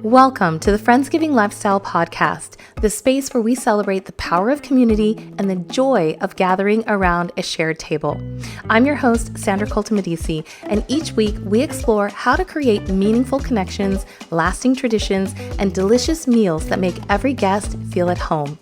Welcome to the Friendsgiving Lifestyle Podcast, the space where we celebrate the power of community and the joy of gathering around a shared table. I'm your host, Sandra Coltamedisi, and each week we explore how to create meaningful connections, lasting traditions, and delicious meals that make every guest feel at home.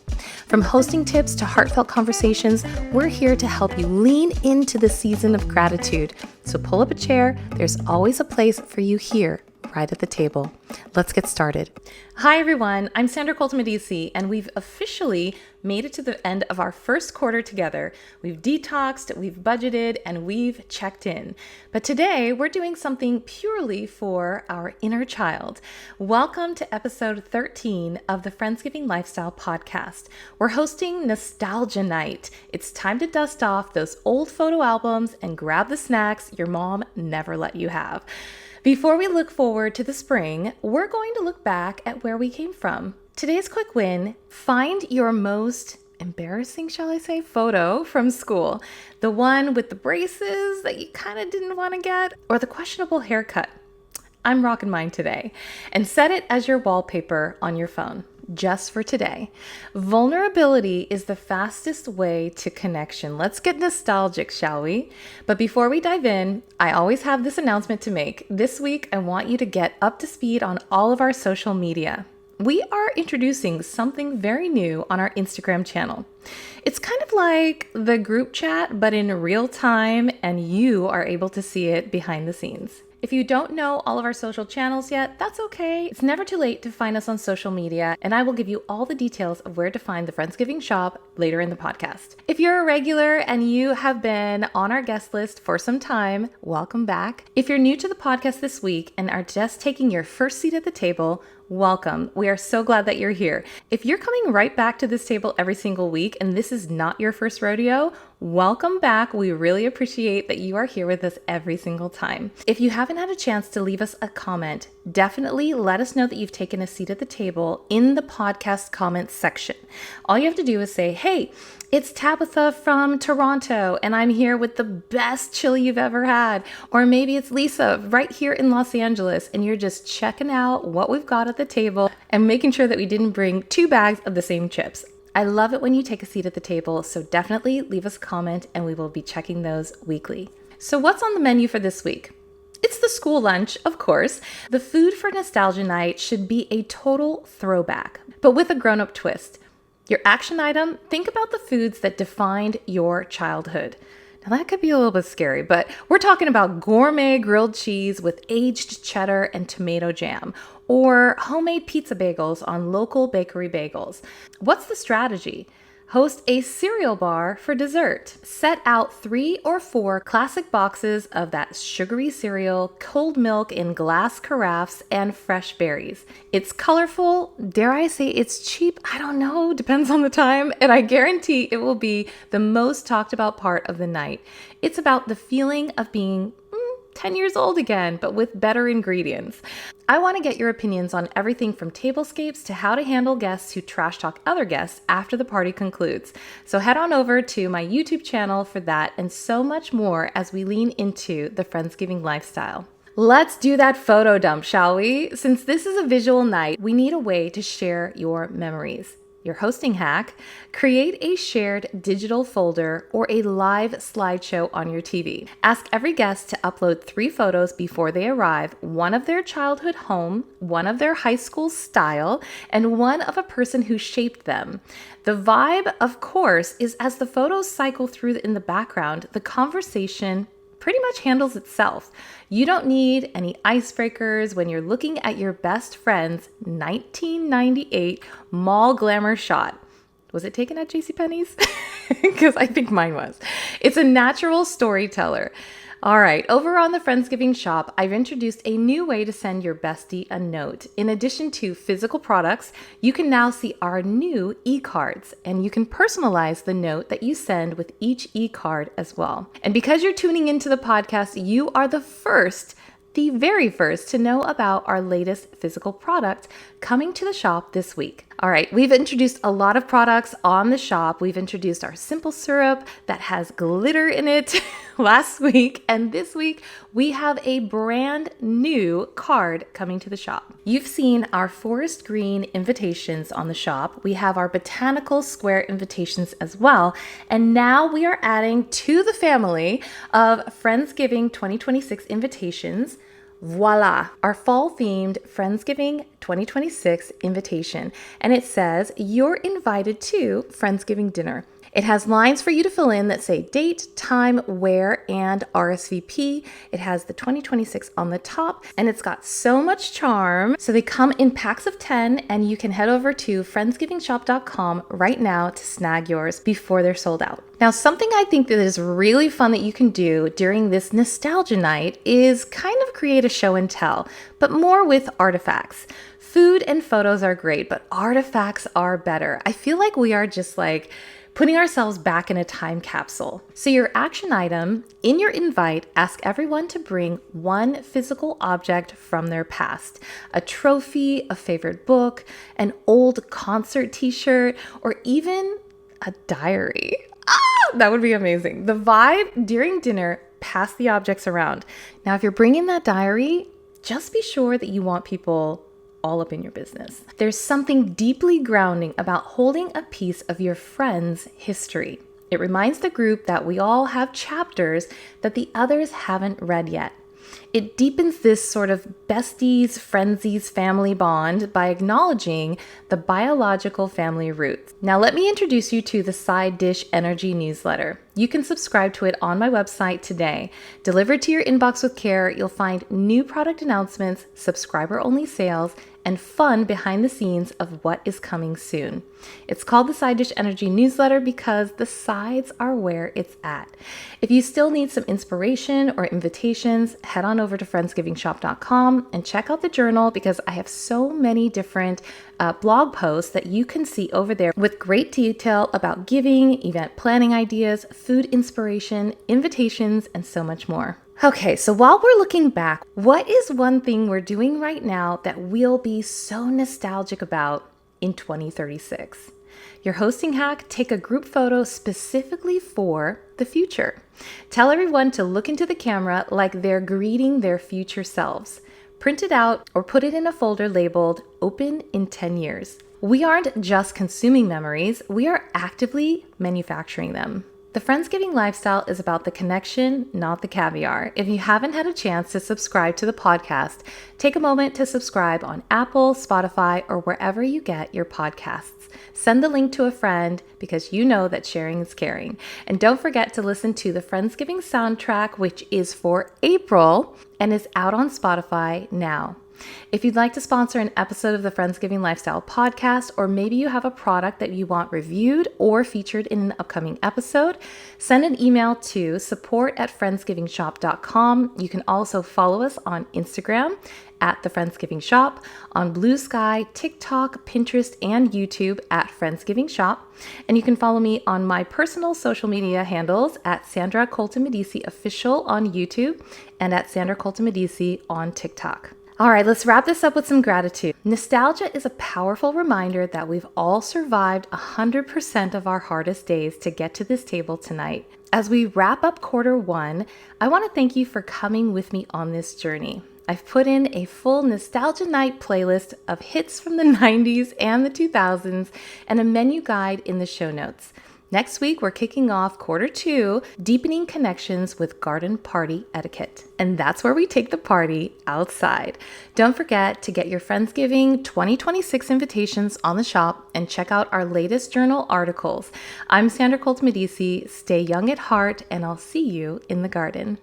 From hosting tips to heartfelt conversations, we're here to help you lean into the season of gratitude. So pull up a chair, there's always a place for you here, right at the table. Let's get started. Hi everyone, I'm Sandra Coltamedisi, and we've officially made it to the end of our first quarter together. We've detoxed, we've budgeted, and we've checked in. But today we're doing something purely for our inner child. Welcome to episode 13 of the Friendsgiving Lifestyle Podcast. We're hosting Nostalgia Night. It's time to dust off those old photo albums and grab the snacks your mom never let you have. Before we look forward to the spring, we're going to look back at where we came from. Today's quick win: find your most embarrassing, shall I say, photo from school. The one with the braces that you kind of didn't want to get, or the questionable haircut. I'm rocking mine today. And set it as your wallpaper on your phone. Just for today. Vulnerability is the fastest way to connection. Let's get nostalgic, shall we? But before we dive in, I always have this announcement to make. This week, I want you to get up to speed on all of our social media. We are introducing something very new on our Instagram channel. It's kind of like the group chat, but in real time, and you are able to see it behind the scenes. If you don't know all of our social channels yet, that's okay. It's never too late to find us on social media, and I will give you all the details of where to find the Friendsgiving shop later in the podcast. If you're a regular and you have been on our guest list for some time, welcome back. If you're new to the podcast this week and are just taking your first seat at the table, welcome. We are so glad that you're here. If you're coming right back to this table every single week and this is not your first rodeo, welcome back. We really appreciate that you are here with us every single time. If you haven't had a chance to leave us a comment, definitely let us know that you've taken a seat at the table in the podcast comments section. All you have to do is say, hey, it's Tabitha from Toronto, and I'm here with the best chili you've ever had. Or maybe it's Lisa right here in Los Angeles, and you're just checking out what we've got at the table and making sure that we didn't bring 2 bags of the same chips. I love it when you take a seat at the table, so definitely leave us a comment, and we will be checking those weekly. So what's on the menu for this week? It's the school lunch, of course. The food for Nostalgia Night should be a total throwback, but with a grown-up twist. Your action item, think about the foods that defined your childhood. Now that could be a little bit scary, but we're talking about gourmet grilled cheese with aged cheddar and tomato jam, or homemade pizza bagels on local bakery bagels. What's the strategy? Host a cereal bar for dessert. Set out 3 or 4 classic boxes of that sugary cereal, cold milk in glass carafes, and fresh berries. It's colorful. Dare I say it's cheap? I don't know. Depends on the time. And I guarantee it will be the most talked about part of the night. It's about the feeling of being 10 years old again, but with better ingredients. I want to get your opinions on everything from tablescapes to how to handle guests who trash talk other guests after the party concludes. So head on over to my YouTube channel for that and so much more as we lean into the Friendsgiving lifestyle. Let's do that photo dump, shall we? Since this is a visual night, we need a way to share your memories. Your hosting hack: create a shared digital folder or a live slideshow on your TV. Ask every guest to upload 3 photos before they arrive, one of their childhood home, one of their high school style, and one of a person who shaped them. The vibe, of course, is as the photos cycle through in the background, the conversation pretty much handles itself. You don't need any icebreakers when you're looking at your best friend's 1998 mall glamour shot. Was it taken at JCPenney's? Because I think mine was. It's a natural storyteller. All right, over on the Friendsgiving shop, I've introduced a new way to send your bestie a note. In addition to physical products, you can now see our new e-cards, and you can personalize the note that you send with each e-card as well. And because you're tuning into the podcast, you are the very first to know about our latest physical product coming to the shop this week. All right, we've introduced a lot of products on the shop. We've introduced our simple syrup that has glitter in it last week, and this week we have a brand new card coming to the shop. You've seen our forest green invitations on the shop. We have our botanical square invitations as well, and now we are adding to the family of Friendsgiving 2026 invitations. Voila, our fall-themed Friendsgiving 2026 invitation. And it says, you're invited to Friendsgiving dinner. It has lines for you to fill in that say date, time, where, and RSVP. It has the 2026 on the top, and it's got so much charm. So they come in packs of 10, and you can head over to friendsgivingshop.com right now to snag yours before they're sold out. Now, something I think that is really fun that you can do during this nostalgia night is kind of create a show and tell, but more with artifacts. Food and photos are great, but artifacts are better. I feel like we are just like putting ourselves back in a time capsule. So your action item in your invite, ask everyone to bring one physical object from their past. A trophy, a favorite book, an old concert t-shirt, or even a diary. That would be amazing. The vibe during dinner, pass the objects around. Now, if you're bringing that diary, just be sure that you want people all up in your business. There's something deeply grounding about holding a piece of your friend's history. It reminds the group that we all have chapters that the others haven't read yet. It deepens this sort of besties, friendsies family bond by acknowledging the biological family roots. Now, let me introduce you to the Side Dish Energy newsletter. You can subscribe to it on my website today. Delivered to your inbox with care, you'll find new product announcements, subscriber-only sales, and fun behind the scenes of what is coming soon. It's called the Side Dish Energy newsletter because the sides are where it's at. If you still need some inspiration or invitations, head on over to friendsgivingshop.com and check out the journal because I have so many different blog posts that you can see over there with great detail about giving, event planning ideas, food inspiration, invitations, and so much more. Okay, so while we're looking back, what is one thing we're doing right now that we'll be so nostalgic about in 2036? Your hosting hack, take a group photo specifically for the future. Tell everyone to look into the camera like they're greeting their future selves. Print it out or put it in a folder labeled Open in 10 years. We aren't just consuming memories, we are actively manufacturing them. The Friendsgiving lifestyle is about the connection, not the caviar. If you haven't had a chance to subscribe to the podcast, take a moment to subscribe on Apple, Spotify, or wherever you get your podcasts. Send the link to a friend because you know that sharing is caring. And don't forget to listen to the Friendsgiving soundtrack, which is for April and is out on Spotify now. If you'd like to sponsor an episode of the Friendsgiving Lifestyle podcast, or maybe you have a product that you want reviewed or featured in an upcoming episode, send an email to support@friendsgivingshop.com. You can also follow us on Instagram at the Friendsgiving Shop, on Blue Sky, TikTok, Pinterest, and YouTube at Friendsgiving Shop. And you can follow me on my personal social media handles at Sandra Colton Medici Official on YouTube and at Sandra Colton Medici on TikTok. All right, let's wrap this up with some gratitude. Nostalgia is a powerful reminder that we've all survived 100% of our hardest days to get to this table tonight. As we wrap up Q1, I want to thank you for coming with me on this journey. I've put in a full Nostalgia Night playlist of hits from the 90s and the 2000s and a menu guide in the show notes. Next week, we're kicking off Q2, deepening connections with garden party etiquette. And that's where we take the party outside. Don't forget to get your Friendsgiving 2026 invitations on the shop and check out our latest journal articles. I'm Sandra Colton Medici. Stay young at heart, and I'll see you in the garden.